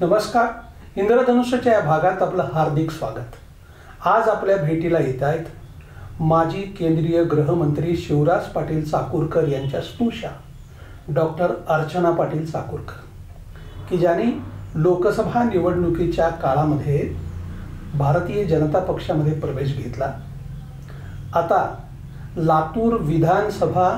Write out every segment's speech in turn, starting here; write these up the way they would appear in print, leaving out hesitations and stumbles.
नमस्कार. इंद्रधनुष्याच्या या भागात आपलं हार्दिक स्वागत. आज आपल्या भेटीला येत आहेत माजी केंद्रीय गृहमंत्री शिवराज पाटील चाकूरकर यांच्या स्नुषा डॉक्टर अर्चना पाटील चाकूरकर, की ज्यांनी लोकसभा निवडणुकीच्या काळामध्ये भारतीय जनता पक्षामध्ये प्रवेश घेतला. आता लातूर विधानसभा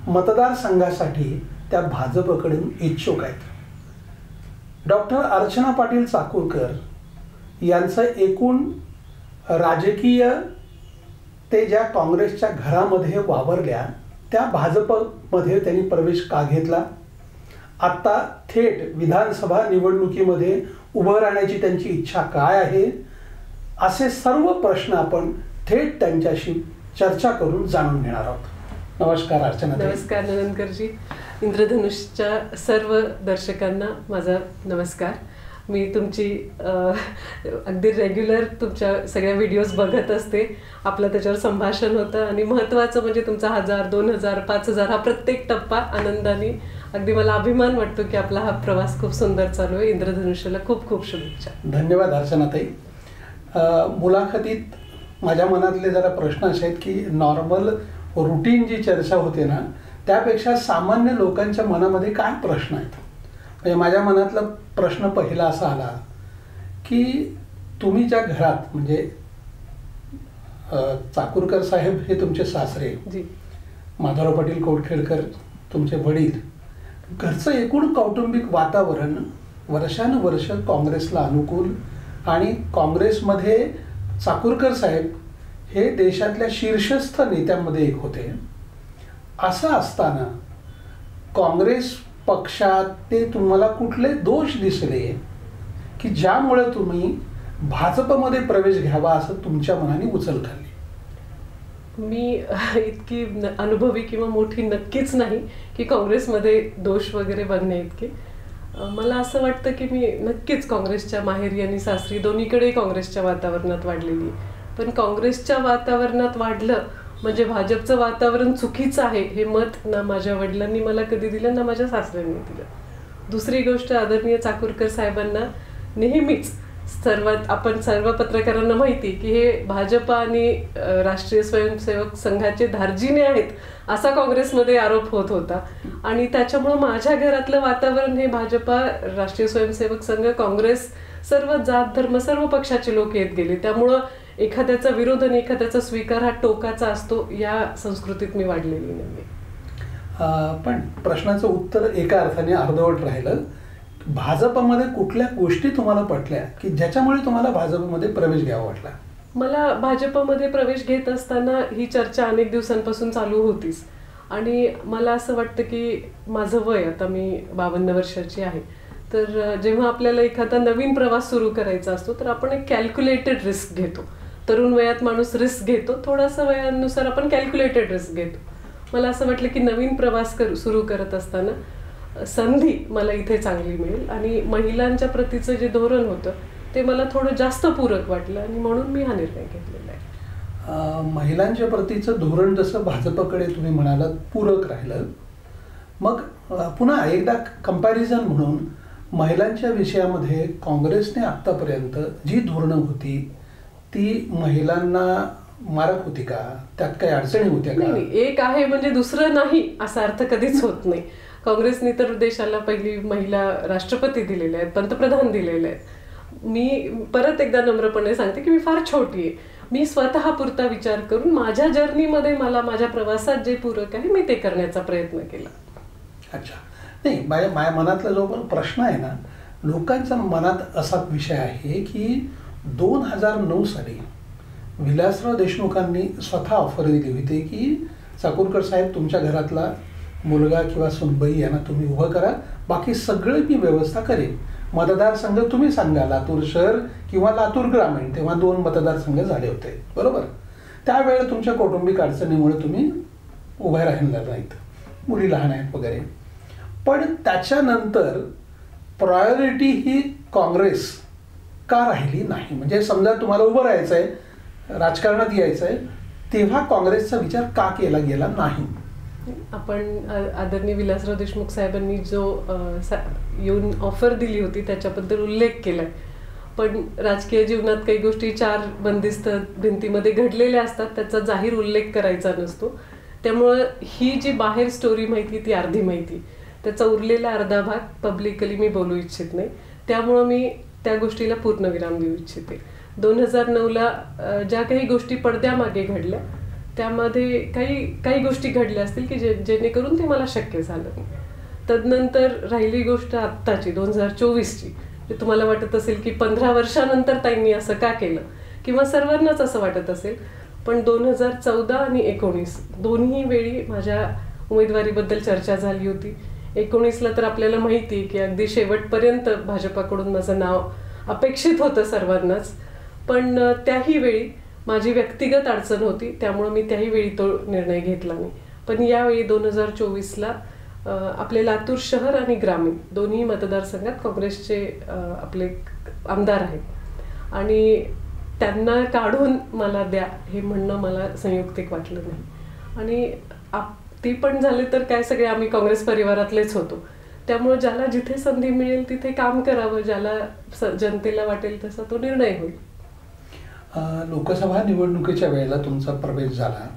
मतदारसंघासाठी त्या भाजपकडून इच्छुक आहेत. डॉक्टर अर्चना पाटील चाकूरकर यांचं एकूण राजकीय ते ज्या काँग्रेसच्या घरामध्ये वावरल्या त्या भाजपमध्ये त्यांनी प्रवेश का घेतला, आत्ता थेट विधानसभा निवडणुकीमध्ये उभं राहण्याची त्यांची इच्छा काय आहे, असे सर्व प्रश्न आपण थेट त्यांच्याशी चर्चा करून जाणून घेणार आहोत. नमस्कार अर्चना. नमस्कार नंदनकरजी. इंद्रधनुषच्या सर्व दर्शकांना माझा नमस्कार. मी तुमची अगदी रेग्युलर तुमच्या सगळ्या व्हिडिओज बघत असते. आपलं त्याच्यावर संभाषण होतं आणि महत्त्वाचं म्हणजे तुमचा 1000, 2000, 5000 हा प्रत्येक टप्पा आनंदाने, अगदी मला अभिमान वाटतो की आपला हा प्रवास खूप सुंदर चालू आहे. इंद्रधनुष्याला खूप खूप शुभेच्छा. धन्यवाद अर्चनाताई. मुलाखतीत माझ्या मनातले जरा प्रश्न असे आहेत की नॉर्मल रुटीन जी चर्चा होते ना, त्यापेक्षा सामान्य लोकांच्या मनामध्ये काय प्रश्न आहेत. म्हणजे माझ्या मनातला प्रश्न पहिला असा आला की तुम्ही ज्या घरात, म्हणजे चाकूरकर साहेब हे तुमचे सासरे, माधवराव पाटील कोटखेडकर तुमचे वडील, घरचं एकूण कौटुंबिक वातावरण वर्षानुवर्ष काँग्रेसला अनुकूल आणि काँग्रेसमध्ये चाकूरकर साहेब हे देशातल्या शीर्षस्थ नेत्यांमध्ये एक होते. असं असताना काँग्रेस पक्षात ते तुम्हाला कुठले दोष दिसले की ज्यामुळे तुम्ही भाजपमध्ये प्रवेश घ्यावा असं तुमच्या मनाने उचल खाल्ली? मी इतकी अनुभवी किंवा मोठी नक्कीच नाही की काँग्रेसमध्ये दोष वगैरे बघणे इतके. मला असं वाटतं की मी नक्कीच काँग्रेसच्या माहेरी आणि सासरी दोन्हीकडे काँग्रेसच्या वातावरणात वाढलेली. पण काँग्रेसच्या वातावरणात वाढलं म्हणजे भाजपचं वातावरण चुकीचं आहे हे मत ना माझ्या वडिलांनी मला कधी दिलं ना माझ्या सासऱ्यांनी दिलं. दुसरी गोष्ट, आदरणीय चाकूरकर साहेबांना नेहमीच आपण सर्व पत्रकारांना माहिती की हे भाजप आणि राष्ट्रीय स्वयंसेवक संघाचे धार्जिणे आहेत असा काँग्रेसमध्ये आरोप होत होता. आणि त्याच्यामुळं माझ्या घरातलं वातावरण हे भाजपा, राष्ट्रीय स्वयंसेवक संघ, काँग्रेस, सर्व जात धर्म सर्व पक्षाचे लोक येत गेले. त्यामुळं एखाद्याचा विरोध आणि एखाद्याचा स्वीकार हा टोकाचा असतो, या संस्कृतीत मी वाढलेली नाही. पण प्रश्नाचं उत्तर एका अर्थाने अर्धवट राहिलं. भाजपमध्ये कुठल्या गोष्टी तुम्हाला पटल्या की ज्याच्यामुळे तुम्हाला भाजपमध्ये प्रवेश घ्यावा वाटला? मला भाजपमध्ये प्रवेश घेत असताना ही चर्चा अनेक दिवसांपासून चालू होतीच. आणि मला असं वाटतं की माझं वय, आता मी 52 वर्षाची आहे, तर जेव्हा आपल्याला एखादा नवीन प्रवास सुरू करायचा असतो तर आपण एक कॅल्क्युलेटेड रिस्क घेतो. तरुण वयात माणूस रिस्क घेतो, थोडासा वयानुसार आपण कॅल्क्युलेटेड रिस्क घेतो. मला असं वाटलं की नवीन प्रवास सुरू करत असताना संधी मला इथे चांगली मिळेल आणि महिलांच्या प्रतीचं जे धोरण होतं ते मला थोडं जास्त पूरक वाटलं आणि म्हणून मी हा निर्णय घेतलेला आहे. महिलांच्या प्रतीचं धोरण जसं भाजपकडे तुम्ही म्हणालात पूरक राहिलं, मग पुन्हा एकदा कंपॅरिझन म्हणून महिलांच्या विषयामध्ये काँग्रेसने आत्तापर्यंत जी धोरणं होती ती महिलांना मारक होती का? त्यात काही अडचणी होत्या का? नाही, एक आहे म्हणजे दुसरं नाही असा अर्थ कधीच होत नाही. काँग्रेसने तर देशाला पहिली महिला राष्ट्रपती दिलेल्या आहेत, पंतप्रधान दिलेले आहेत. मी परत एकदा नम्रपणे सांगते की मी फार छोटी आहे. मी स्वतः पुरता विचार करून माझ्या जर्नीमध्ये मला माझ्या प्रवासात जे पूरक आहे मी ते करण्याचा प्रयत्न केला. अच्छा. नाही, माझ्या मनातला जो पण प्रश्न आहे ना, लोकांच्या मनात असा विषय आहे की 2009 साली विलासराव देशमुखांनी स्वतः ऑफर दिली होती की चाकूरकर साहेब तुमच्या घरातला मुलगा किंवा सुनबाई यांना तुम्ही उभं करा, बाकी सगळं मी व्यवस्था करेन. मतदारसंघ तुम्ही सांगा, लातूर शहर किंवा लातूर ग्रामीण, तेव्हा 2 मतदारसंघ झाले होते, बरोबर. त्यावेळेला तुमच्या कौटुंबिक अडचणीमुळे तुम्ही उभे राहिला नाहीत, मुली लहान आहेत वगैरे. पण त्याच्यानंतर प्रायोरिटी ही काँग्रेस का राहिली नाही? म्हणजे समजा तुम्हाला उभं राहायचं आहे, राजकारणात यायचं आहे, तेव्हा काँग्रेसचा विचार का केला गेला नाही? आपण आदरणीय विलासराव देशमुख साहेबांनी जो येऊन ऑफर दिली होती त्याच्याबद्दल उल्लेख केलाय, पण राजकीय जीवनात काही गोष्टी चार बंदिस्त भिंतीमध्ये घडलेल्या असतात, त्याचा जाहीर उल्लेख करायचा नसतो. त्यामुळं ही जी बाहेर स्टोरी माहिती ती अर्धी माहिती, त्याचा उरलेला अर्धा भाग पब्लिकली मी बोलू इच्छित नाही. त्यामुळं मी त्या गोष्टीला पूर्णविराम देऊ इच्छिते. 2009ला ज्या काही गोष्टी पडद्यामागे घडल्या त्यामध्ये काही गोष्टी घडल्या असतील की जेणेकरून ते मला शक्य झालं नाही. तदनंतर राहिली गोष्ट आत्ताची 2024ची, जे तुम्हाला वाटत असेल की 15 वर्षानंतर त्यांनी असं का केलं, किंवा सर्वांनाच असं वाटत असेल, पण 2014 आणि 19 दोन्ही वेळी माझ्या उमेदवारीबद्दल चर्चा झाली होती. 19ला तर आपल्याला माहिती आहे की अगदी शेवटपर्यंत भाजपाकडून माझं नाव अपेक्षित होतं सर्वांनाच, पण त्याही वेळी माझी व्यक्तिगत अडचण होती, त्यामुळं मी त्याही वेळी तो निर्णय घेतला नाही. पण यावेळी 2024ला आपले लातूर शहर आणि ग्रामीण दोन्ही मतदारसंघात काँग्रेसचे आपले आमदार आहेत आणि त्यांना काढून मला द्या हे म्हणणं मला संयुक्तिक वाटलं नाही. आणि ती पण झाले तर काय, सगळे आम्ही काँग्रेस परिवारातलेच होतो. त्यामुळे ज्याला जिथे संधी मिळेल तिथे काम करावं, ज्याला जनतेला वाटेल तसा तो निर्णय होईल. लोकसभा निवडणुकीच्या वेळेला तुमचा प्रवेश झाला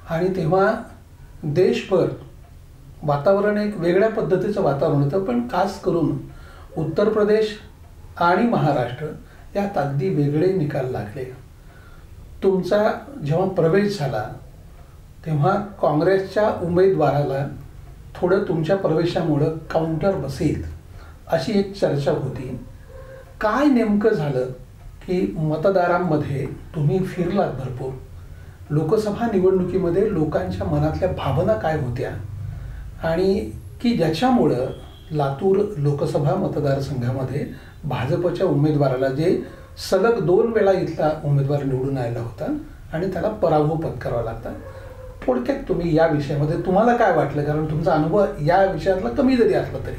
आणि तेव्हा देशभर वातावरण एक वेगळ्या पद्धतीचं वातावरण होतं, पण खास करून उत्तर प्रदेश आणि महाराष्ट्र यात अगदी वेगळे निकाल लागले. तुमचा जेव्हा प्रवेश झाला तेव्हा काँग्रेसच्या उमेदवाराला थोडं तुमच्या प्रवेशामुळं काउंटर बसेल अशी एक चर्चा होती. काय नेमकं झालं की मतदारांमध्ये तुम्ही फिरलात भरपूर, लोकसभा निवडणुकीमध्ये लोकांच्या मनातल्या भावना काय होत्या आणि की ज्याच्यामुळं लातूर लोकसभा मतदारसंघामध्ये भाजपच्या उमेदवाराला, जे सलग 2 वेळा इथला उमेदवार निवडून आलेला होता आणि त्याला पराभव पत्करावा लागला, थोडक्यात तुम्ही या विषयामध्ये तुम्हाला काय वाटलं, कारण तुमचा अनुभव या विषयातला कमी जरी असला तरी.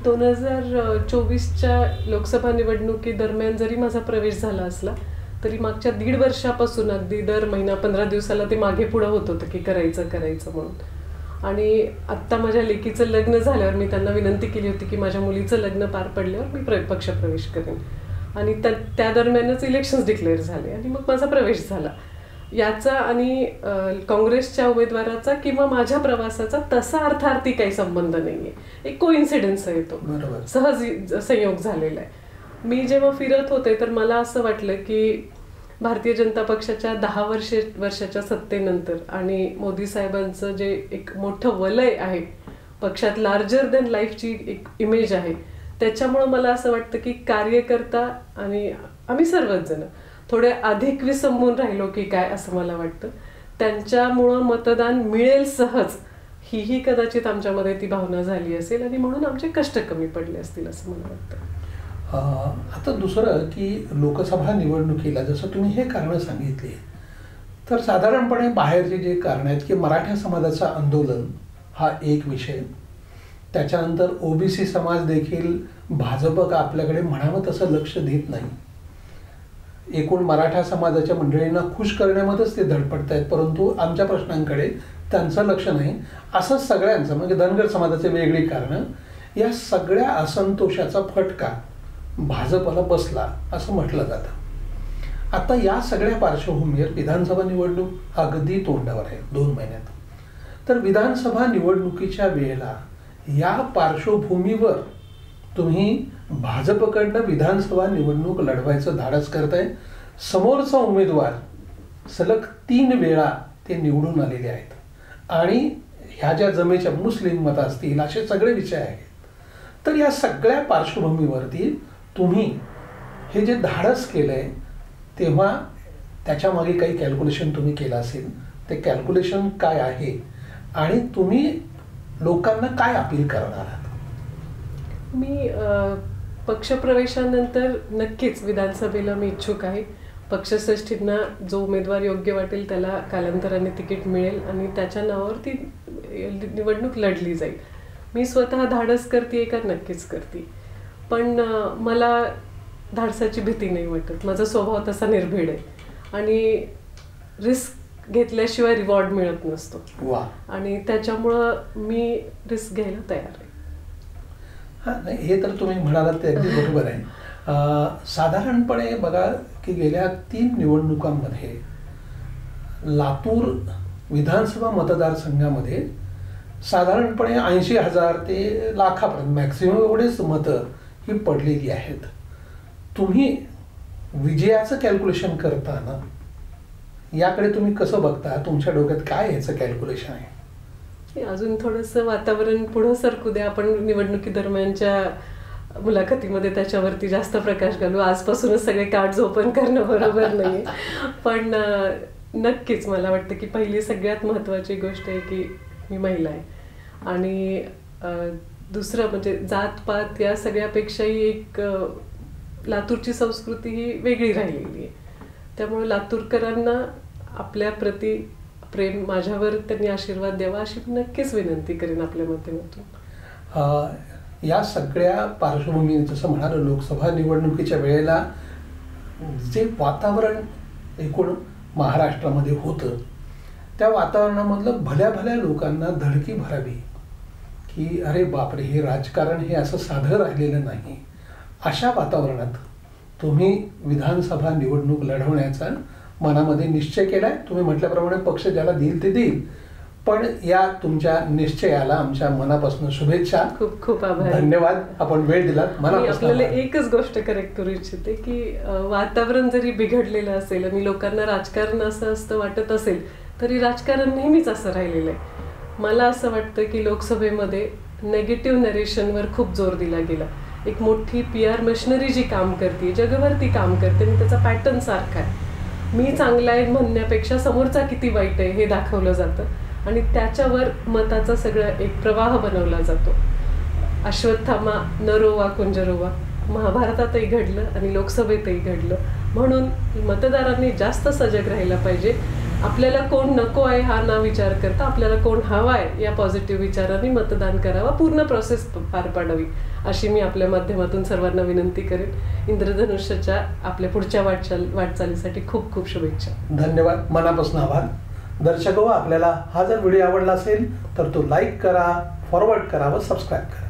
2024च्या लोकसभा निवडणुकीदरम्यान जरी माझा प्रवेश झाला असला तरी मागच्या 1.5 वर्षापासून अगदी दर महिना 15 दिवसाला ते मागे पुढं होत होतं की करायचं म्हणून. आणि आत्ता माझ्या लेकीचं लग्न झाल्यावर मी त्यांना विनंती केली होती की माझ्या मुलीचं लग्न पार पडल्यावर मी पक्षप्रवेश करेन, आणि त्या दरम्यानच इलेक्शन्स डिक्लेअर झाले आणि मग माझा प्रवेश झाला. याचा आणि काँग्रेसच्या उमेदवाराचा किंवा माझ्या प्रवासाचा तसा अर्थार्थी काही संबंध नाहीये, एक कोइन्सिडन्स आहे तो, सहज संयोग झालेला आहे. मी जेव्हा फिरत होते तर मला असं वाटलं की भारतीय जनता पक्षाच्या 10 वर्षाच्या सत्तेनंतर आणि मोदी साहेबांचं जे एक मोठं वलय आहे, पक्षात लार्जर दॅन लाईफची एक इमेज आहे, त्याच्यामुळं मला असं वाटतं की कार्यकर्ता आणि आम्ही सर्वच जण थोडे अधिक विसंबून राहिलो की काय असं मला वाटतं. त्यांच्यामुळं मतदान मिळेल सहज, ही कदाचित आमच्यामध्ये ती भावना झाली असेल आणि म्हणून आमचे कष्ट कमी पडले असतील असं मला वाटतं. आता दुसरं की लोकसभा निवडणुकीला जसं तुम्ही हे कारणं सांगितली, तर साधारणपणे बाहेरचे जे कारण आहेत की मराठा समाजाचं आंदोलन हा एक विषय, त्याच्यानंतर ओबीसी समाज देखील भाजप का आपल्याकडे म्हणावं तसं लक्ष देत नाही, एकूण मराठा समाजाच्या मंडळींना खुश करण्यामध्येच ते धडपडत आहेत, परंतु आमच्या प्रश्नांकडे त्यांचं लक्ष नाही, असं सगळ्यांचं, म्हणजे धनगर समाजाचे वेगळी कारणं, या सगळ्या असंतोषाचा फटका भाजपला बसला असं म्हटलं जातं. आता या सगळ्या पार्श्वभूमीवर विधानसभा निवडणूक अगदी तोंडावर आहे 2 महिन्यात. तर विधानसभा निवडणुकीच्या वेळेला या पार्श्वभूमीवर तुम्ही भाजपकडनं विधानसभा निवडणूक लढवायचं धाडस करताय. समोरचा उमेदवार सलग 3 वेळा ते निवडून आलेले आहेत आणि ह्या ज्या जमेच्या मुस्लिम मत असतील असे सगळे विषय आहेत. तर या सगळ्या पार्श्वभूमीवरती तुम्ही हे जे धाडस केलंय तेव्हा त्याच्यामागे काही कॅल्क्युलेशन तुम्ही केलं असेल, ते कॅल्क्युलेशन काय आहे आणि तुम्ही लोकांना काय अपील करणार आहात? मी पक्षप्रवेशानंतर नक्कीच विधानसभेला मी इच्छुक आहे. पक्षश्रेष्ठींना जो उमेदवार योग्य वाटेल त्याला कालांतराने तिकीट मिळेल आणि त्याच्या नावावर ती निवडणूक लढली जाईल. मी स्वतः धाडस करते का? नक्कीच करते, पण मला धाडसाची भीती नाही वाटत. माझा स्वभाव तसा निर्भीड आहे आणि रिस्क घेतल्याशिवाय रिवॉर्ड मिळत नसतो. वा. आणि त्याच्यामुळं मी रिस्क घ्यायला तयार आहे. हां, नाही, हे तर तुम्ही म्हणालात ते अगदी बरोबर आहे. साधारणपणे बघा की गेल्या 3 निवडणुकांमध्ये लातूर विधानसभा मतदारसंघामध्ये साधारणपणे 80,000 ते लाखापर्यंत मॅक्सिमम एवढेच मतं ही पडलेली आहेत. तुम्ही विजयाचं कॅल्क्युलेशन करताना याकडे तुम्ही कसं बघता? तुमच्या डोक्यात काय याचं कॅल्क्युलेशन आहे? अजून थोडंसं वातावरण पुढं सरकू द्या. आपण निवडणुकी दरम्यानच्या मुलाखतीमध्ये त्याच्यावरती जास्त प्रकाश घालू. आजपासूनच सगळे कार्ड्स ओपन करणं बरोबर नाही. पण नक्कीच मला वाटतं की पहिली सगळ्यात महत्त्वाची गोष्ट आहे की मी महिला आहे. आणि दुसरं म्हणजे जातपात या सगळ्यापेक्षाही एक लातूरची संस्कृती ही वेगळी राहिलेली आहे. त्यामुळे लातूरकरांना आपल्या प्रति प्रेम, माझ्यावर त्यांनी आशीर्वाद द्यावा अशी नक्कीच विनंती करेन आपल्या माध्यमातून. या सगळ्या पार्श्वभूमी जसं म्हणालो, लोकसभा निवडणुकीच्या वेळेला जे वातावरण एकूण महाराष्ट्रामध्ये होतं त्या वातावरणामधलं भल्या भल्या लोकांना धडकी भरावी की अरे बापरे, हे राजकारण हे असं साधं राहिलेलं नाही. अशा वातावरणात तुम्ही विधानसभा निवडणूक लढवण्याचा मनामध्ये निश्चय केलाय. तुम्ही म्हटल्याप्रमाणे पक्ष ज्याला देईल ते देईल. पण या तुमच्या निश्चयाला आमच्या मनापासून शुभेच्छा. खूप खूप आभार. धन्यवाद, आपण वेळ दिलात. आपल्याला एकच गोष्ट करेक्ट करू इच्छिते की वातावरण जरी बिघडलेलं असेल आणि लोकांना राजकारण असं असतं वाटत असेल तरी राजकारण नेहमीच असं राहिलेलं आहे. मला असं वाटतं की लोकसभेमध्ये नेगेटिव्ह नरेशनवर खूप जोर दिला गेला. एक मोठी PR मशिनरी जी काम करते, जगभरती काम करते आणि त्याचा पॅटर्न सारखा आहे. मी चांगला आहे म्हणण्यापेक्षा समोरचा किती वाईट आहे हे दाखवलं जातं आणि त्याच्यावर मताचा सगळं एक प्रवाह बनवला जातो. अश्वत्थामा न रोवा कुंज रोवा महाभारतातही घडलं आणि लोकसभेतही घडलं. म्हणून मतदारांनी जास्त सजग राहायला पाहिजे. आपल्याला कोण नको आहे हा ना विचार करता आपल्याला कोण हवा आहे या पॉझिटिव्ह विचाराने मतदान करावा, पूर्ण प्रोसेस पार पाडावी अशी मी आपल्या माध्यमातून सर्वांना विनंती करेन. इंद्रधनुष्याच्या आपल्या पुढच्या वाटचालीसाठी खूप खूप शुभेच्छा. धन्यवाद, मनापासून आभार. दर्शक हो, आपल्याला हा जर व्हिडिओ आवडला असेल तर तो लाईक करा, फॉरवर्ड करा व सबस्क्राईब करा.